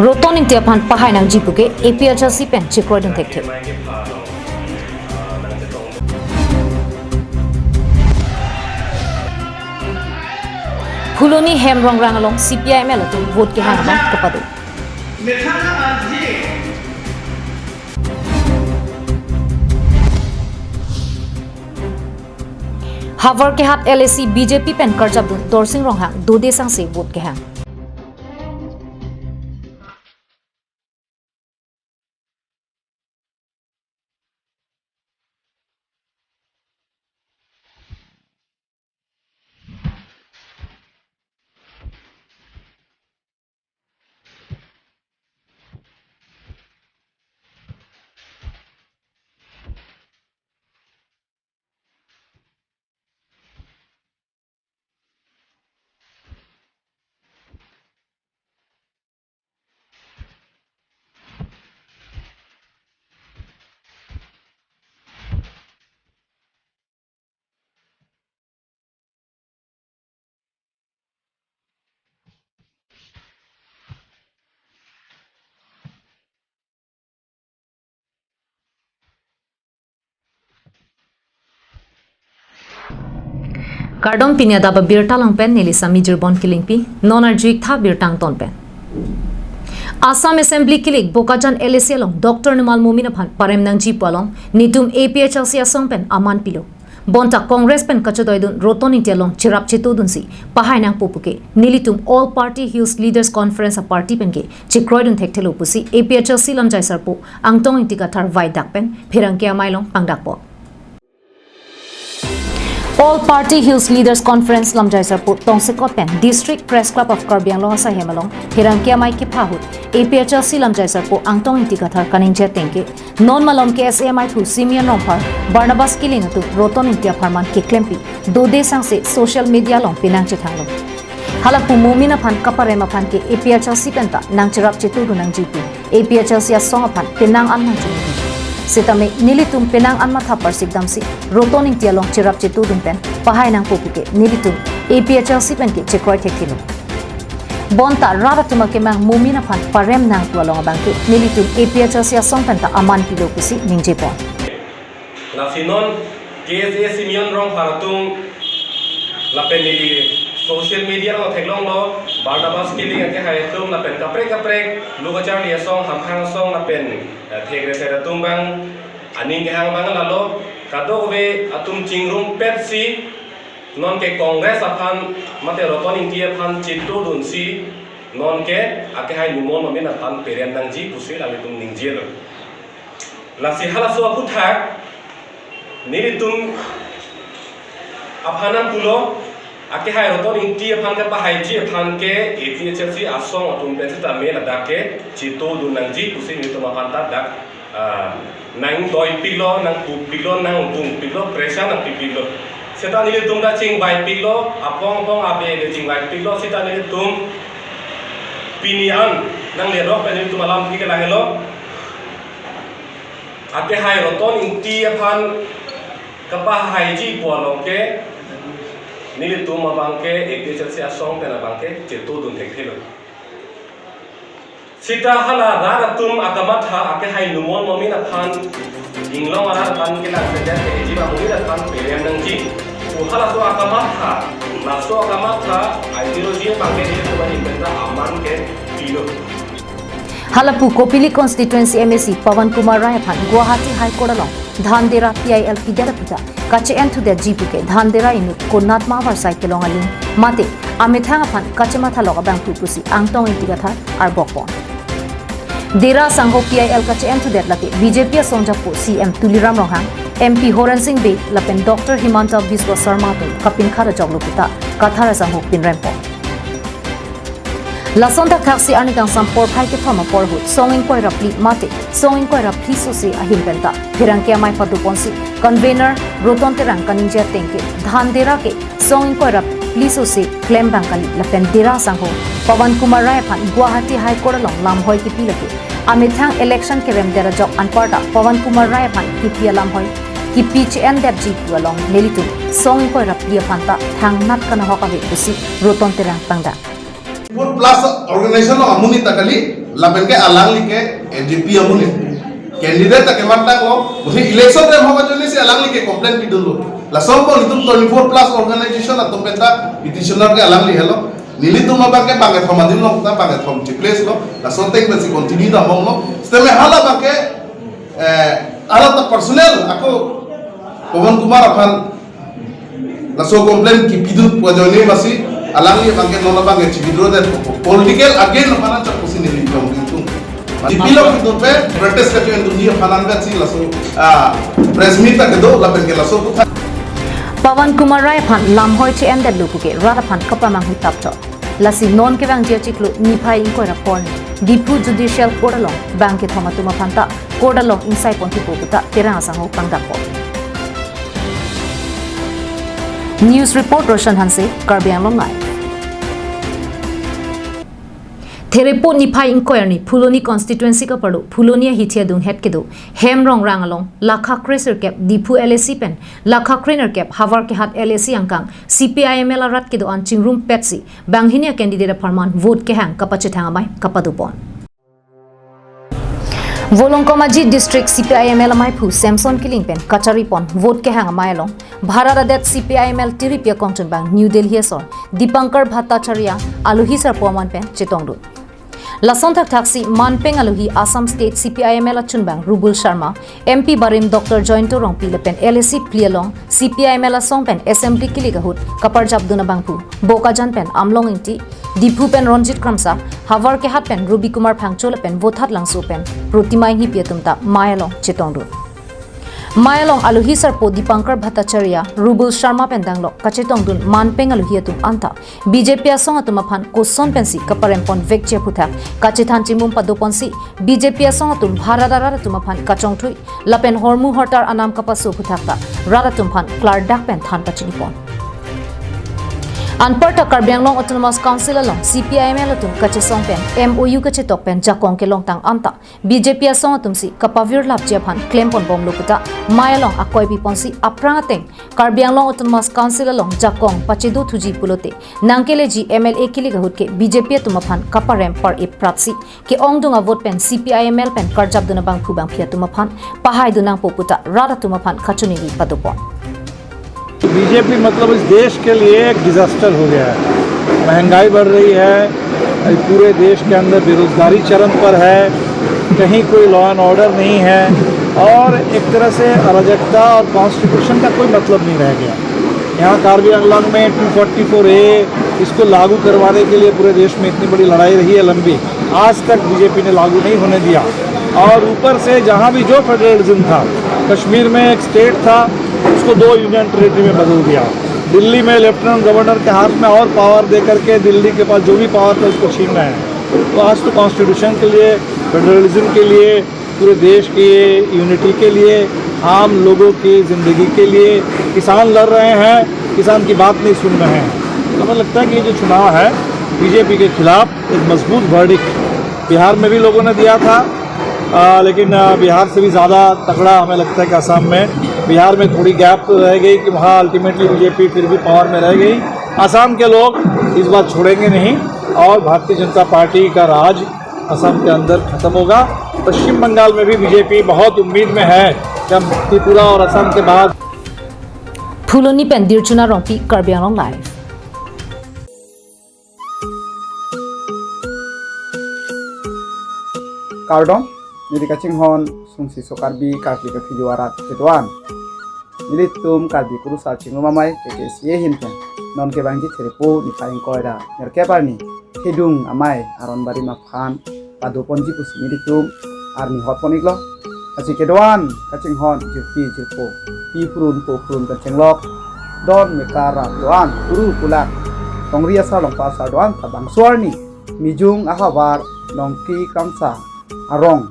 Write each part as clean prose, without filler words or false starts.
Roton in Tiapan Pahainang Jipuke, APHC pen Chikroidon Tective. Puloni Hemrong Rangalong, CPI Melatu, vote Kihanamang Kapadu. Havar के हाथ LSC BJP pen करजाबुन दोरसिंग रोंहांग दो देशंग से vote के हैं Kardom pinya da Abirta lang pen nili sa major bon killing pi non arjuik tha birtang ton pen Assam Assembly kilik bokajan LSC long Dr. Numal Mumina phan parem nang ji palong nitum APHC asong pen aman pilo bonta Congress pen kachodoidun roton intelong chirap chitudun si pahay nang popuke nilitum All Party Hills Leaders Conference a party pen ke chikroidun thekthelo pusi APHC lam jaisar po angtong intika thar vai dak pen phirang ke amailong pangdak po All Party Hills Leaders Conference lam jaisar po tongsekot pen District Press Club of Karbiang Lohasa Hemalong hirangkia mai ki phahut APHC lam jaisar po angtong intika thar kaninje tengke non malom ke SMI thu Simeon Romphar Barnabas Kilin tu roton intia pharman ke klempi do de sang se social media long pinang che thanglo halapu momina phan kaparema phan ke APHC penta nang chirap chetu du nang jipu APHC asong phan pinang an nang chu Sitame nilitum penang anma thapar sikdam si roton intia long chirap chetu dum pen pahay nang popuke nilitum APHC pen ke chekroi thekilo bonta raratuma ke mang mumina phan parem nang tualong bangke nilitum APHC asong pen ta aman pilo kusi ningje pon la sinon KSA Simeon rong paratung la pen nili social media lo theklong lo Barnabas Killing ke hai tum la pen kaprek lugachar li song hamhang song la pen thegre se tum bang aning ke hang bang la lo kado ve atum chingrum pepsi non ke congress aphan mate roton india phan chitu dun si non ke ake hai numon mamin aphan peren nang ji pusi la tum ningje lo la si hala so aputhak niritum aphanam pulo Ake hai roton inti aphan ke pahai ji aphan ke APHC asong atum pensita me ladak ke chitu dunang ji pusi ni tuma aphan ta dak nang doi pilo nang pu pilo nang tung pilo pressure nang pilo seta ni tum da ching bai pilo apong pong abe de ching bai pilo seta ni tum pinian nang le rok ni tum alam ki ke la hello ake hai roton inti aphan ke pahai ji polong ke Nili tu mabangke APHC asong pena bangke cetu dun thekthelo sita hala raratum akamatha ake hai numon momina phan inglong ara tan ke la seja ke jiba momina phan perem nang ji u hala to akamatha naso akamatha ideology bangke ni to bani benda aman ke pilo Halapu Kopili constituency MSC Pawan Kumar Rai phan Guwahati High Court along Dhandera PIL Pidapita kache entu de jipuke Dhandera inu konat ma var sai kelong alin mate amethang phan kache matha loga bang pusi angtong intiga tha ar bokpon Dera sangho PIL kache entu de lake BJP sonja po CM Tuliram Rohang MP Horan Singh Be lapen Dr Himanta Biswa Sarma to kapin khara joglopita kathara sangho pinrempo Lasonda kaksi arnikang sampor phai ke thoma porhut songing koi rapli mate songing koi rapli so se ahim penta phirang ke mai paduponsi convener roton terang kaninja tengke Dhandera ke songing koi rapli so se claim bangkali lapen dera sangho Pawan Kumar Rai phan Guwahati High Court long lam hoi ki pilake amithang election ke rem dera job anparta Pawan Kumar Rai phan ki pialam hoi ki PHN dep ji along nelitu songing koi rapli phanta thang nat kana hoka be kusi roton terang pangda plus organization lo amuni takali laben ke alang like ADP amule candidate ke matta ko uthi election re hoba joni se alang like complaint pidulu la sombo nitum 24 plus organization atom peta petitioner ke alang li hello nili tuma ba ke banget homadim lo ta banget hom chi place lo la sonteng besi continue da mong lo steme hala ba ke ala ta personnel ako Pawan Kumar akan laso komplain ki pidut pojone basi alang li bangke nona bangke chibidro dan political again mana cak kusi nili jong itu dipilo itu pe protest ka chen dunia fanan ka si laso press meet ka do la bangke laso Pawan Kumar Rai phan lam hoi chi em dat lu ku ke ra phan kapa mang hi tap to lasi non ke bang je chiklu ni phai in ko rapor dipu judicial court along bank ke thoma tuma phan ta court along inside pon thi ko ta terang sang ho pang dak ko News report Roshan Hanse Karbiang Long Live Therepo ni phai inquiry ni Phuloni constituency ka padu Phulonia hitia dung het kedu hemrong rangalong lakha kreser cap dipu LAC pen lakha krener cap havar ke hat LAC angkang CPIML rat kedu an chingrum petsi banghinia candidate farman vote ke hang kapache thangamai kapadupon Volongkomaji district CPIML amai phu Samson killing pen kachari pon vote ke hang amai long Bharat adet CPIML tiripia kongchon bang New Delhi sor Dipankar Bhattacharya aluhi sar poman pen chitongdu Lason thak thaksi manpeng aluhi Assam State CPIML achun bang Rubul Sharma MP Barim Dr Jointo Rongpi lepen LAC plialong CPIML song pen assembly kiligahut kapar jabduna bang phu Bokajan pen amlong inti Dipu pen Ronjit Kramsa Havar ke hat pen Ruby Kumar Phangchol pen Vothat langsu pen Protimai hi piatumta Mayalong chitongdu Mayalong aluhi sarpo Dipankar Bhattacharya Rubul Sharma pen danglo kachetongdun manpeng aluhi atum anta BJP asong atum aphan koson pensi kaparempon vekche phuthak kachethan chimum padoponsi BJP asong atum bharadara atum aphan kachongthui lapen hormu hortar anam kapasu phuthakta radatum phan klardak pen than pachinipon Anparta Karbiang Long Autonomous Council along CPIML atum kache song pen MOU kache tok pen jakong ke long tang anta BJP asong atum si kapavir lap japhan claim pon bom luputa Mayalong akoi pi ponsi aprang ateng Karbiang Long Autonomous Council along jakong pachedu thuji pulote nangkele ji MLA kili gahut ke BJP atum aphan kaparem par e pratsi ke ongdunga vote pen CPIML pen karjab duna bang phubang phiatum aphan pahai dunang poputa rada tum aphan khachuni gi padupon BJP मतलब इस देश के लिए एक disaster हो गया है महंगाई बढ़ रही है पूरे देश के अंदर बेरोजगारी चरम पर है कहीं कोई लॉ एंड ऑर्डर नहीं है और एक तरह से अराजकता और कॉन्स्टिट्यूशन का कोई मतलब नहीं रह गया यहाँ कार्बी आंगलॉन्ग में 244A इसको लागू करवाने के लिए पूरे देश में इतनी बड़ी लड़ाई रही है लंबी आज तक बीजेपी ने लागू नहीं होने दिया और ऊपर से जहाँ भी जो फेडरलिज्म था कश्मीर में एक स्टेट था उसको 2 यूनियन टेरिटरी में बदल दिया दिल्ली में लेफ्टिनेंट गवर्नर के हाथ में और पावर दे करके दिल्ली के पास जो भी पावर था उसको छीन रहे हैं तो आज तो कॉन्स्टिट्यूशन के लिए फेडरलिज्म के लिए पूरे देश की यूनिटी के लिए आम लोगों की ज़िंदगी के लिए किसान लड़ रहे हैं किसान की बात नहीं सुन रहे हैं तो हमें लगता है कि ये जो चुनाव है बीजेपी के खिलाफ एक मजबूत वर्डिक्ट बिहार में भी लोगों ने दिया था लेकिन बिहार से भी ज़्यादा तगड़ा हमें लगता है कि असम में बिहार में थोड़ी गैप रह गई कि वहाँ अल्टीमेटली बीजेपी फिर भी पावर में रह गई असम के लोग इस बार छोड़ेंगे नहीं और भारतीय जनता पार्टी का राज असम के अंदर खत्म होगा पश्चिम बंगाल में भी बीजेपी बहुत उम्मीद में है कि हम त्रिपुरा और असम के बाद Phuloni pen dirchuna rongpi Karbiang Long Live Kardom Nili kaching hon sungsi sokarbi karbi ka fijuarat ketuan Nili tum karbi kuru sarching mamai keke siye hinten non ke bangji terepo ni paling koida nerke parni hidung amai aron bari mafan padu ponji pusi nili tum arni hot poniklo kasi ketuan kaching hon jirpi jirpo pi purun po purun kaching lok don mekara doan kuru kulak tongria sa longpa sa doan tabang suarni mijung ahabar nongki kamsa arong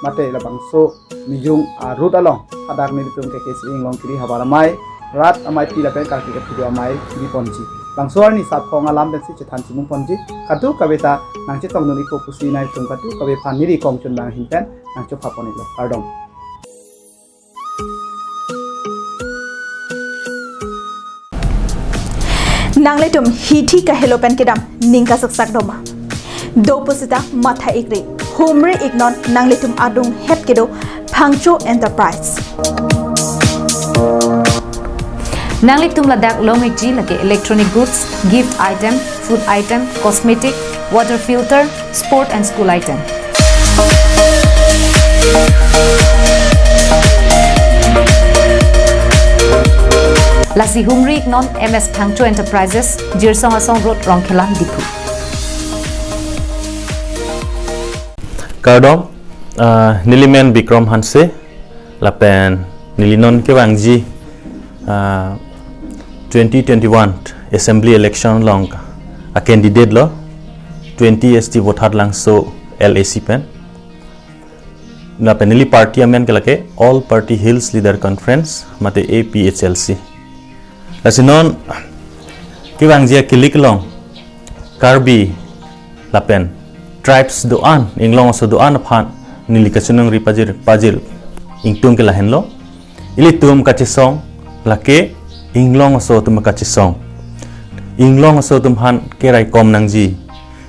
mate labang so mijung arut along adak ni tum ke kesing long kiri habaramai rat amai pila pen karki ke video amai di ponji langsor ni sat phong alam ben si chethan chimung ponji katu kabeta nang che tong nuri ko pusi nai tum katu kabe phan ni ri kong chun bang hinten nang cho phaponi lo pardon nangle tum hithi ka helopen kedam ningka saksak doma do posita matha ekre humri ignon nanglitum adung het kedo Phangcho Enterprise. Nanglik tum ladak longik ji lake electronic goods, gift item, food item, cosmetic, water filter, sport and school item. Lasi humri non MS Phangcho Enterprises, Jirsong Asong Road, Rongkhelan, Dipu. Kardom Nilimen Bikram Hanse Lapen Nilinon Kewangji 2021 Assembly election long a candidate lo 20 ST vote had lang so LAC pen na penili party amen kelake all party hills leader conference mate APHLC lasinon Kewangji kilik long Karbi lapen tribes doan inglong so doan phan nilikachunung pajil ingtung ke lahen lo ilitum kachisong lake inglong so tum kachisong inglong so tum han kerai kom nangji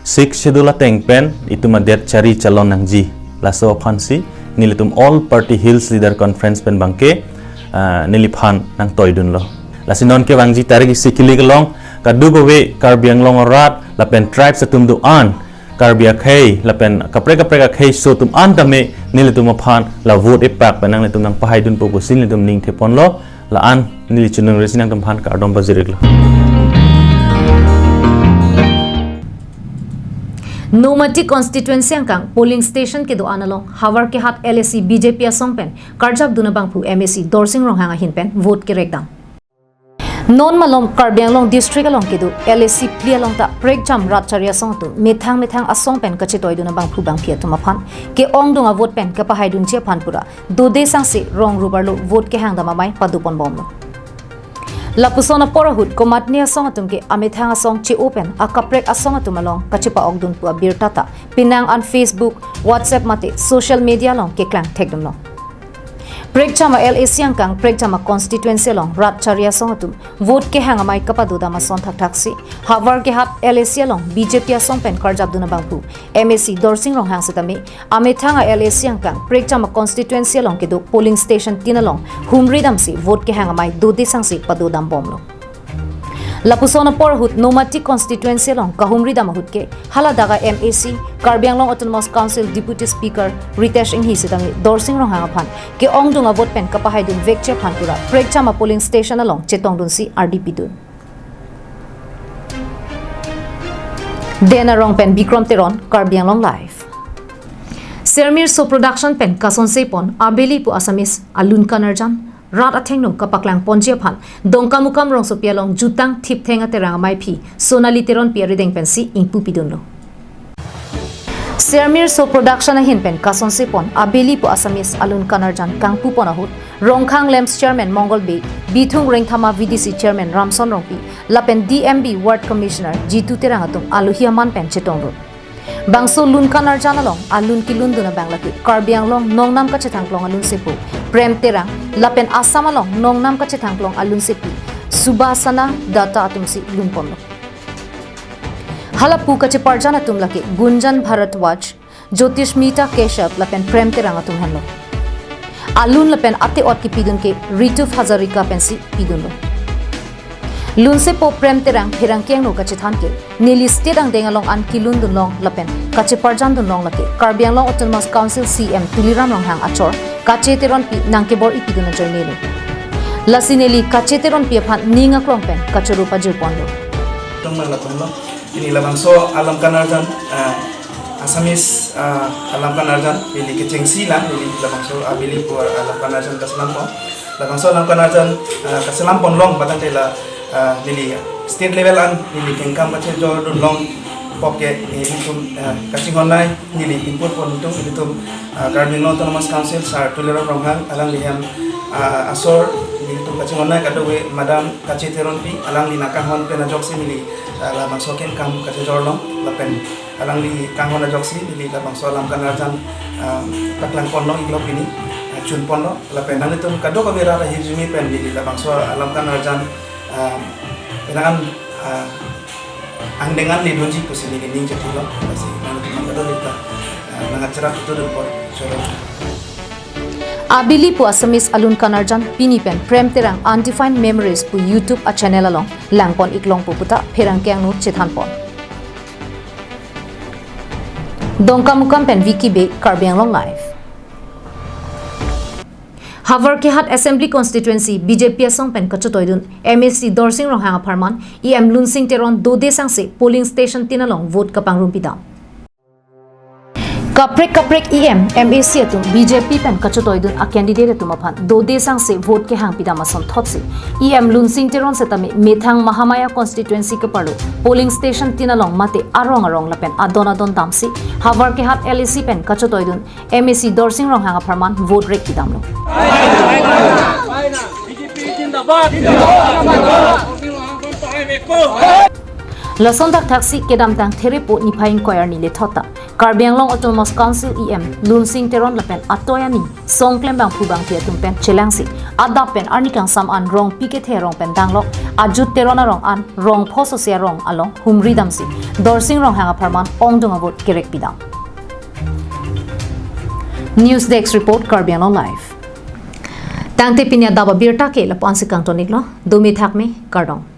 sik schedule teng pen ituma det chari chalon nangji laso phansi nilitum all party hills leader conference pen bangke niliphan nang toidun lo lasinon ke wangji tarigi sikili long kadugowe karbiang long rat lapen tribes tum doan Karbia khay lapen kapre khay so tum antame nilitum phan la vote ipak panang litum nang pahaidun po sin litum ning thepon lo la an nilichunung resinang tum phan kardom baziriglo Nomati constituency angkang polling station ke do analong Hawar ke hat LSC BJP asong pen Karjab dunabang pu MSC Dorsing rong hanga hin pen vote ke rekdam Non malom Karbiang long district along kedu LSC plia long ta prek jam ratcharia song tu methang asong pen kache toy duna bang phubang phia tu maphan ke ong donga vote pen ka pahai dun che phan pura do de sang se rong rubar lo vote ke hang dama mai padupon bom lo lapusona porahut komatni asong atum ke amethang asong che open a kaprek asong atum along kache pa ogdun pu Abirta ta pinang on Facebook WhatsApp mate social media long ke klang thekdum lo Prekchama LAC angkang prekchama constituency long ratcharia songatum vote ke hangamai kapadu dama son taksi Hawar ke hat LAC long BJP asong pen Karjab duna bangpu MSC Dorsing rong hang setame amethanga LAC angkang prekchama constituency long ke do polling station tinalong humri damsi vote ke hangamai dodi sangsi padu dam bomlo Lapusona porhut nomati constituency long kahumri damahut ke haladaga MAC Karbiang long Autonomous Council Deputy Speaker Ritesh Inghi sitami Dorsing rong hangaphan ke ongdunga vote pen kapahai dun vekche phanpura prekchama polling station along chetong dun si RDP dun Dena rong pen Bikram Teron Karbiang long live Sermir so production pen kason sepon abeli pu Asamis alun kanarjan Rat atheng nung kapaklang ponjia phan dongka mukam rong so pialong jutang thip thenga terang mai phi sonali teron piari deng pensi ingpu pidun lo Sermir so production ahin pen kason sepon abeli pu Asamis alun kanarjan kangpu ponahut rongkhang lems chairman Mongol Be Bithung Rengthama VDC chairman Ramson Rongpi lapen DMB ward commissioner Jitu terang atum aluhiaman pen chetong ro Bangso lun kanar janalong alun kilun duna banglaki Karbiang long nongnam ka chetangklong alun sepu Prem terang lapen Assam along nongnam ka chetangklong alun sepi Subasana data atumsi lunpon lo Halapu ka cheparjana tumlaki Gunjan Bharatwaj Jyotishmita Keshav lapen Prem terang atum hanlo Alun lapen ate ot ki pidun ke Ritu Hazarika pensi pidun lo Lunse po prem terang phirang keng no kache than ke nili state ang dengalong an kilun dun long lapen kache parjan dun long lake Karbiang long Autonomous Council CM Tuliram long hang achor kache teron pi nangke bor ipi dun join neli lasineli kache teron pi phan ninga klong pen kache rupa jil pondo tongman la tonglo ini labang so alam kanarjan Asamis alam kanarjan ili keceng sila ili labang so abili po alam kanarjan kaselampon labang so alam kanarjan kaselampon long batang tela lili state level an lili kengkam bache jo dun long poke itum kaching online lili input pon itum Karbiang Autonomous Council sar tulera ronghang alang liam asor itum kaching online kadowe madam kache teron pi alang li nakahon pena joksi lili la bangsoken kam kache jorlong lapen alang li kanghon joksi lili la bangso alam kanarjan taklang ponno iglop ini chun ponno lapen nang itum kado kamera hijumi pen lili la bangso alam kanarjan dengan ang dengan lidunji pusini ini jadi lo masih nanti kita nangatjara itu report sore Abili pu Assamese alun kanarjan pini pen prem terang undefined memories pu YouTube a channel along langpon iklong pu puta pherang kyang nu chethan pon dongka mukam pen wiki be karbiang long live Havar ke hat assembly constituency BJP asong pen kachotoidun MSC dorsing rong hanga pharman EM lunsing teron do desang se polling station tinalong vote kapang rumpida Kaprek EM MAC atum BJP pen kachotoidun a candidate atum aphan do desang se vote ke hang pida mason thotsi EM lunsing teron se tami methang mahamaya constituency ka paru polling station tinalong mate arong lapen adon damsi Havar ke hat LAC pen kachotoidun MAC dorsing rong hanga pharman vote rek pidamlo Lasondak taxi kedam tang therepo nipaing koyar ni lethota Karbiang Long Autonomous Council EM lunsing teron lapen atoyani songklem bang phubang pia tumpen chelangsi Adap pen arnikang sam an rong piket he rong pen danglok ajut terona rong an rong phososia rong along humri damsi dorsing rong hanga pharman ongdunga vote kerek pidam News Desk report Karbiang Long live Tangte pinya daba Abirta ke lapan sikang toniklo dumi thakme kardong